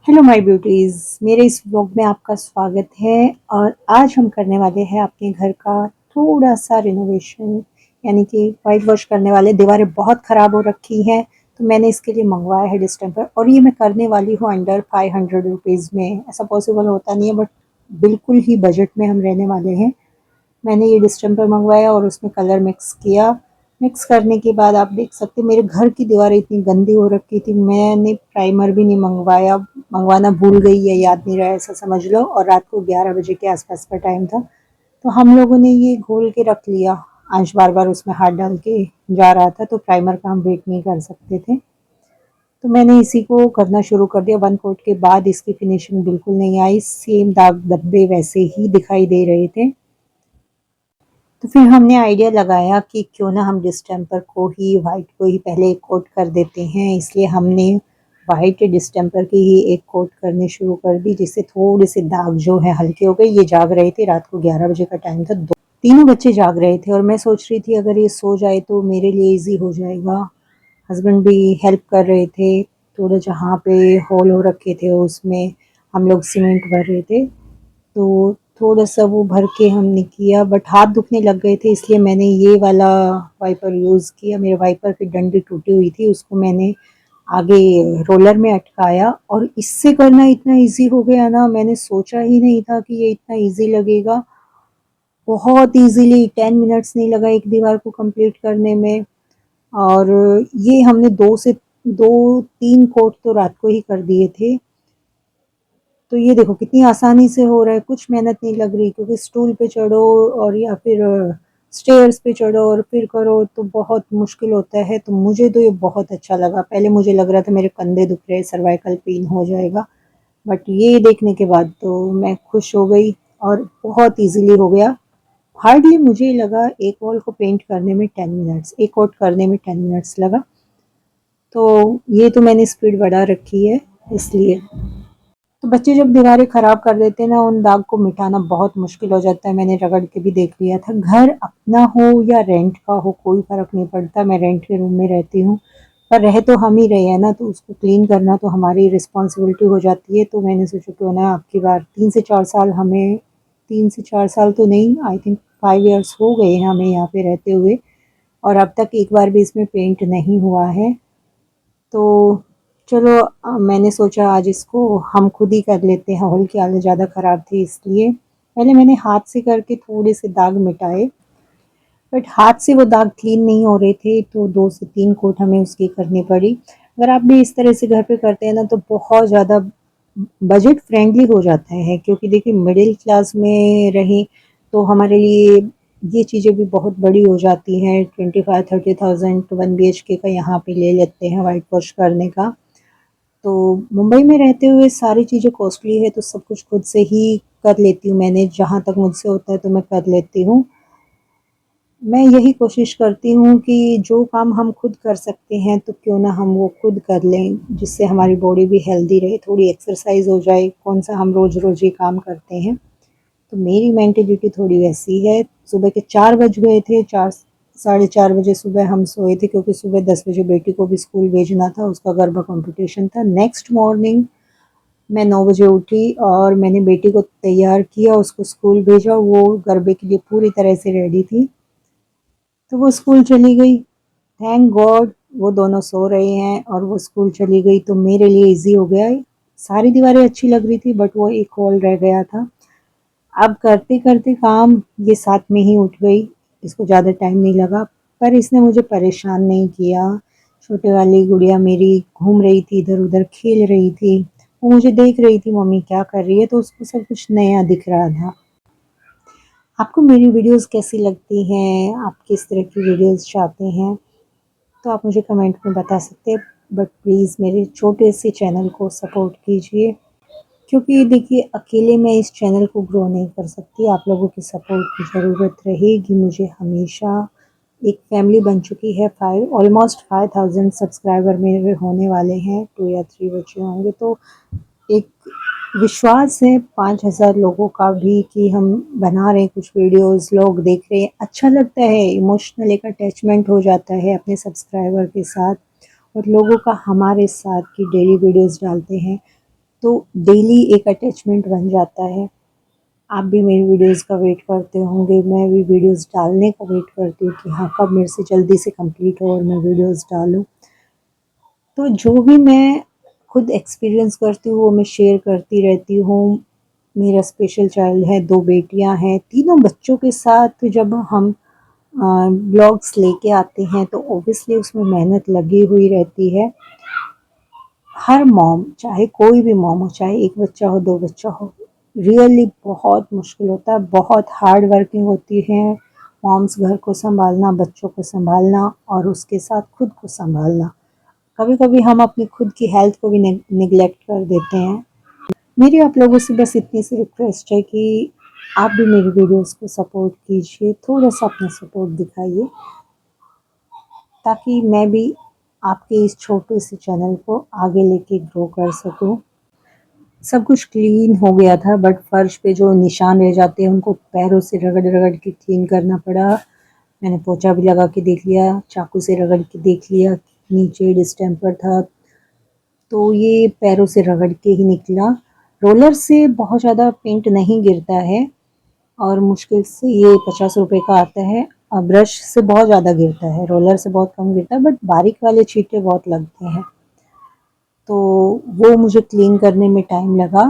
Hello my beauties, मेरे इस vlog में आपका स्वागत है। और आज हम करने वाले हैं अपने घर का थोड़ा-सा रिनोवेशन, यानी कि व्हाइट वॉश करने वाले। दीवारें बहुत ख़राब हो रखी हैं, तो मैंने इसके लिए मँगवाया है डिस्टेंपर और ये मैं करने वाली हूँ अंडर 500 रुपीज़ में। ऐसा पॉसिबल होता नहीं है बट बिल्कुल ही बजट में हम रहने वाले हैं। मैंने ये डिस्टेंपर मँगवाया और उसमें कलर मिक्स किया। मिक्स करने के बाद आप देख सकते हैं मेरे घर की दीवारें इतनी गंदी हो रखी थी, मैंने प्राइमर भी नहीं मँगवाया, मँगवाना भूल गई या याद नहीं रहा ऐसा समझ लो। और रात को 11 बजे के आस-पास का टाइम था, तो हम लोगों ने ये घोल के रख लिया। अंश बार-बार उसमें हाथ डाल के जा रहा था, तो प्राइमर का हम वेट नहीं कर सकते थे। तो मैंने इसी को करना शुरू कर दिया। 1 कोट के बाद इसकी फिनिशिंग बिल्कुल नहीं आई, सेम दाग धब्बे वैसे ही दिखाई दे रहे थे। तो फिर हमने आइडिया लगाया कि क्यों ना हम डिस्टेंपर को ही वाइट को ही पहले एक कोट कर देते हैं, इसलिए हमने वाइट डिस्टेंपर की ही एक कोट करनी शुरू कर दी, जिससे थोड़े से दाग जो है हल्के हो गए। ये जाग रहे थे, रात को 11 बजे का टाइम था, तीनों बच्चे जाग रहे थे और मैं सोच रही थी अगर ये सो जाए तो मेरे लिए ईजी हो जाएगा। हस्बैंड भी हेल्प कर रहे थे, थोड़ा जहाँ पे होल हो रखे थे उसमें हम लोग सीमेंट भर रहे थे, तो थोड़ा-सा वो भर के हमने किया। बट हाथ दुखने लग गए थे, इसलिए मैंने ये वाला वाइपर यूज़ किया। मेरे वाइपर की डंडी टूटी हुई थी, उसको मैंने आगे रोलर में अटकाया और इससे करना इतना ईज़ी हो गया ना, मैंने सोचा ही नहीं था कि ये इतना ईज़ी लगेगा। बहुत ईज़िली 10 मिनट्स नहीं लगा एक दीवार को कंप्लीट करने में। और ये हमने 2-3 कोट तो रात को ही कर दिए थे। तो ये देखो कितनी आसानी से हो रहा है, कुछ मेहनत नहीं लग रही, क्योंकि स्टूल पे चढ़ो और या फिर स्टेयर्स पे चढ़ो और फिर करो तो बहुत मुश्किल होता है। तो मुझे तो ये बहुत अच्छा लगा। पहले मुझे लग रहा था मेरे कंधे दुख रहे हैं, सर्वाइकल पेन हो जाएगा, बट ये देखने के बाद तो मैं खुश हो गई और बहुत ईज़िली हो गया। हार्डली मुझे लगा एक वॉल को पेंट करने में 10 मिनट्स, एक कोट करने में 10 मिनट्स लगा। तो ये तो मैंने स्पीड बढ़ा रखी है इसलिए। तो बच्चे जब दीवारें ख़राब कर देते हैं ना, उन दाग को मिटाना बहुत मुश्किल हो जाता है। मैंने रगड़ के भी देख लिया था। घर अपना हो या रेंट का हो, कोई फ़र्क नहीं पड़ता। मैं रेंट के रूम में रहती हूँ, पर रह तो हम ही रहे हैं ना, तो उसको क्लीन करना तो हमारी रिस्पॉन्सिबिलिटी हो जाती है। तो मैंने सोचा क्यों ना अब की बार 3 से 4 साल हमें, 3 से 4 साल तो नहीं, आई थिंक 5 इयर्स हो गए हैं हमें यहाँ पे रहते हुए, और अब तक एक बार भी इसमें पेंट नहीं हुआ है। तो चलो मैंने सोचा आज इसको हम खुद ही कर लेते हैं। हॉल की हालत ज़्यादा ख़राब थी, इसलिए पहले मैंने हाथ से करके थोड़े से दाग मिटाए, बट हाथ से वो दाग क्लीन नहीं हो रहे थे, तो 2 से 3 कोट हमें उसकी करनी पड़ी। अगर आप भी इस तरह से घर पे करते हैं ना, तो बहुत ज़्यादा बजट फ्रेंडली हो जाता है, क्योंकि देखिए मिडिल क्लास में रहें तो हमारे लिए ये चीज़ें भी बहुत बड़ी हो जाती हैं। 25-30,000 तो 1 बीएचके का यहाँ पे ले लेते हैं व्हाइट वॉश करने का। तो मुंबई में रहते हुए सारी चीज़ें कॉस्टली है, तो सब कुछ खुद से ही कर लेती हूँ मैंने, जहाँ तक मुझसे होता है तो मैं कर लेती हूँ। मैं यही कोशिश करती हूँ कि जो काम हम खुद कर सकते हैं तो क्यों ना हम वो खुद कर लें, जिससे हमारी बॉडी भी हेल्दी रहे, थोड़ी एक्सरसाइज़ हो जाए। कौन-सा हम रोज़-रोज़ ये काम करते हैं। तो मेरी मेंटालिटी थोड़ी वैसी है। सुबह के 4 बज गए थे, 4 साढ़े 4 बजे सुबह हम सोए थे, क्योंकि सुबह 10 बजे बेटी को भी स्कूल भेजना था, उसका गरबा कॉम्पिटिशन था। नेक्स्ट मॉर्निंग मैं 9 बजे उठी और मैंने बेटी को तैयार किया, उसको स्कूल भेजा। वो गरबे के लिए पूरी तरह से रेडी थी, तो वो स्कूल चली गई। थैंक गॉड वो दोनों सो रहे हैं और वो स्कूल चली गई, तो मेरे लिए ईज़ी हो गया। सारी दीवारें अच्छी लग रही थी, बट वो एक हॉल रह गया था। अब करते-करते काम ये साथ में ही उठ गई, इसको ज़्यादा टाइम नहीं लगा, पर इसने मुझे परेशान नहीं किया। छोटे वाली गुड़िया मेरी घूम रही थी, इधर-उधर खेल रही थी, वो मुझे देख रही थी मम्मी क्या कर रही है, तो उसको सब कुछ नया दिख रहा था। आपको मेरी वीडियोज़ कैसी लगती हैं? आप किस तरह की वीडियोज़ चाहते हैं? तो आप मुझे कमेंट में बता सकते हैं, बट प्लीज़ मेरे छोटे से चैनल को सपोर्ट कीजिए, क्योंकि देखिए अकेले मैं इस चैनल को ग्रो नहीं कर सकती। आप लोगों की सपोर्ट की ज़रूरत रहेगी मुझे हमेशा। एक फैमिली बन चुकी है, 5 ऑलमोस्ट 5000 सब्सक्राइबर मेरे होने वाले हैं, 2 या 3 बचे होंगे। तो एक विश्वास है 5000 लोगों का भी कि हम बना रहे हैं कुछ वीडियोज़, लोग देख रहे हैं, अच्छा लगता है, इमोशनल एक अटैचमेंट हो जाता है अपने सब्सक्राइबर के साथ। और लोगों का हमारे साथ की डेली वीडियोज़ डालते हैं, तो डेली एक अटैचमेंट बन जाता है। आप भी मेरी वीडियोस का वेट करते होंगे, मैं भी वीडियोस डालने का वेट करती हूँ कि हाँ, कब मेरे से जल्दी से कंप्लीट हो और मैं वीडियोस डालूँ। तो जो भी मैं खुद एक्सपीरियंस करती हूँ वो मैं शेयर करती रहती हूँ। मेरा स्पेशल चाइल्ड है, 2 बेटियाँ हैं, तीनों बच्चों के साथ जब हम ब्लॉग्स लेके आते हैं तो ऑब्वियसली उसमें मेहनत लगी हुई रहती है। हर मॉम, चाहे कोई भी मॉम हो, चाहे 1 बच्चा हो, 2 बच्चा हो, रियली बहुत मुश्किल होता है, बहुत हार्ड वर्किंग होती हैं मॉम्स, घर को सँभालना, बच्चों को सँभालना और उसके साथ खुद को सँभालना। कभी-कभी हम अपनी खुद की हेल्थ को भी नेग्लेक्ट कर देते हैं। मेरी आप लोगों से बस इतनी सी रिक्वेस्ट है कि आप भी मेरी वीडियोस को सपोर्ट कीजिए, थोड़ा-सा अपना सपोर्ट दिखाइए, ताकि मैं भी आपके इस छोटे से चैनल को आगे लेके ग्रो कर सकूँ। सब कुछ क्लीन हो गया था बट फर्श पे जो निशान रह जाते हैं उनको पैरों से रगड़-रगड़ के क्लीन करना पड़ा। मैंने पोछा भी लगा के देख लिया, चाकू से रगड़ के देख लिया, नीचे डिस्टेम्पर था, तो ये पैरों से रगड़ के ही निकला। रोलर से बहुत ज़्यादा पेंट नहीं गिरता है और मुश्किल से ये 50 रुपए का आता है। ब्रश से बहुत ज़्यादा गिरता है, रोलर से बहुत कम गिरता है बट बारीक वाले छींटे बहुत लगते हैं। तो वो मुझे क्लीन करने में टाइम लगा।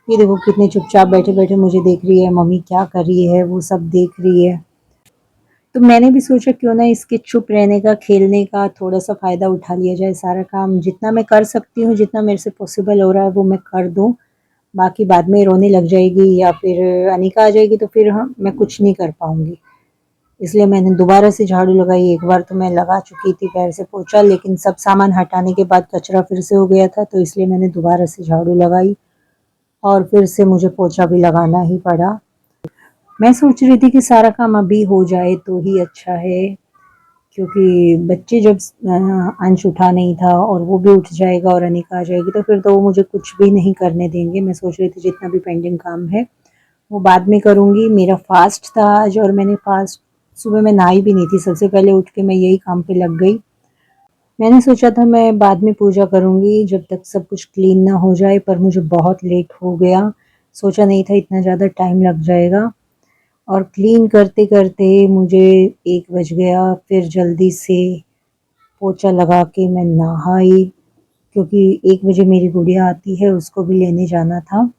ये देखो कितने चुपचाप बैठे-बैठे मुझे देख रही है, मम्मी क्या कर रही है, वो सब देख रही है। तो मैंने भी सोचा क्यों ना इसके चुप रहने का, खेलने का थोड़ा-सा फ़ायदा उठा लिया जाए, सारा काम जितना मैं कर सकती हूँ, जितना मेरे से पॉसिबल हो रहा है वो मैं कर दूँ। बाकी बाद में रोने लग जाएगी या फिर अनिका आ जाएगी तो फिर मैं कुछ नहीं कर पाऊँगी। इसलिए मैंने दोबारा से झाड़ू लगाई, एक बार तो मैं लगा चुकी थी पैर से पोंछा, लेकिन सब सामान हटाने के बाद कचरा फिर से हो गया था, तो इसलिए मैंने दोबारा से झाड़ू लगाई और फिर से मुझे पोंछा भी लगाना ही पड़ा। मैं सोच रही थी कि सारा काम अभी हो जाए तो ही अच्छा है, क्योंकि बच्चे जब अंश उठा नहीं था और वो भी उठ जाएगा और अनिका आ जाएगी तो फिर तो वो मुझे कुछ भी नहीं करने देंगे। मैं सोच रही थी जितना भी पेंडिंग काम है वो बाद में करूँगी। मेरा फ़ास्ट था आज और मैंने फ़ास्ट सुबह मैं नहाई भी नहीं थी, सबसे पहले उठ के मैं यही काम पे लग गई। मैंने सोचा था मैं बाद में पूजा करूँगी जब तक सब कुछ क्लीन ना हो जाए, पर मुझे बहुत लेट हो गया। सोचा नहीं था इतना ज़्यादा टाइम लग जाएगा और क्लीन करते-करते मुझे 1 बज गया। फिर जल्दी से पोछा लगा के मैं नहाई, क्योंकि 1 बजे मेरी गुड़िया आती है, उसको भी लेने जाना था।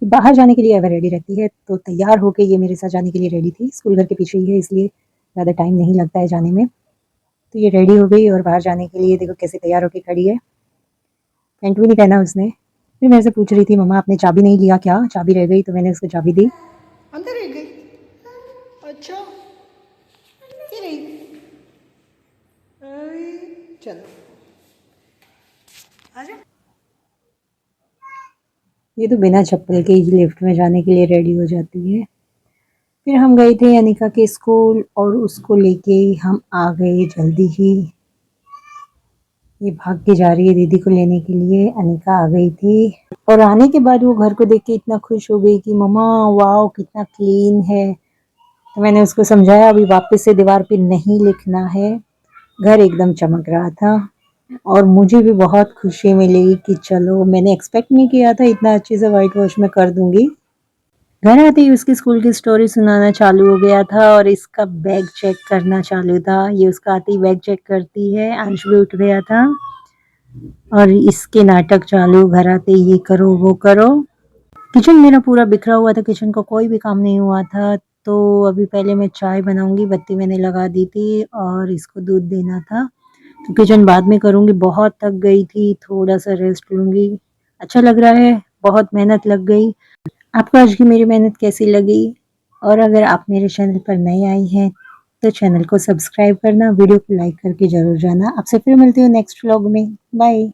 बाहर जाने के लिए अगर रेडी रहती है तो तैयार होके ये मेरे साथ जाने के लिए रेडी थी। स्कूल घर के पीछे ही है इसलिए ज़्यादा टाइम नहीं लगता है जाने में। तो ये रेडी हो गई और बाहर जाने के लिए देखो कैसे तैयार होके खड़ी है। पैंट भी नहीं पहना उसने। फिर मेरे से पूछ रही थी मम्मा आपने चाबी नहीं लिया क्या? चाबी रह गई, तो मैंने उसको चाबी दी। अंदर रह गई। अच्छा ये रही। चलो आजा। ये तो बिना चप्पल के ही लिफ्ट में जाने के लिए रेडी हो जाती है। फिर हम गए थे अनिका के स्कूल और उसको लेके हम आ गए जल्दी ही। ये भाग के जा रही है दीदी को लेने के लिए, अनिका आ गई थी और आने के बाद वो घर को देख के इतना खुश हो गई कि मम्मा वाओ कितना क्लीन है। तो मैंने उसको समझाया अभी वापस से दीवार पे नहीं लिखना है। घर एकदम चमक रहा था और मुझे भी बहुत खुशी मिली कि चलो, मैंने एक्सपेक्ट नहीं किया था इतना अच्छे से व्हाइट वॉश मैं कर दूंगी। घर आते ही उसकी स्कूल की स्टोरी सुनाना चालू हो गया था और इसका बैग चेक करना चालू था। ये उसका आते ही बैग चेक करती है। अंश भी उठ गया था और इसके नाटक चालू, घर आते ही ये करो वो करो। किचन मेरा पूरा बिखरा हुआ था, किचन का कोई भी काम नहीं हुआ था। तो अभी पहले मैं चाय बनाऊंगी, बत्ती मैंने लगा दी थी और इसको दूध देना था। तो किचन बाद में करूंगी, बहुत थक गई थी, थोड़ा सा रेस्ट लूंगी। अच्छा लग रहा है, बहुत मेहनत लग गई। आपको आज की मेरी मेहनत कैसी लगी? और अगर आप मेरे चैनल पर नए आई हैं तो चैनल को सब्सक्राइब करना, वीडियो को लाइक करके ज़रूर जाना। आपसे फिर मिलती हूँ नेक्स्ट व्लॉग में। बाय।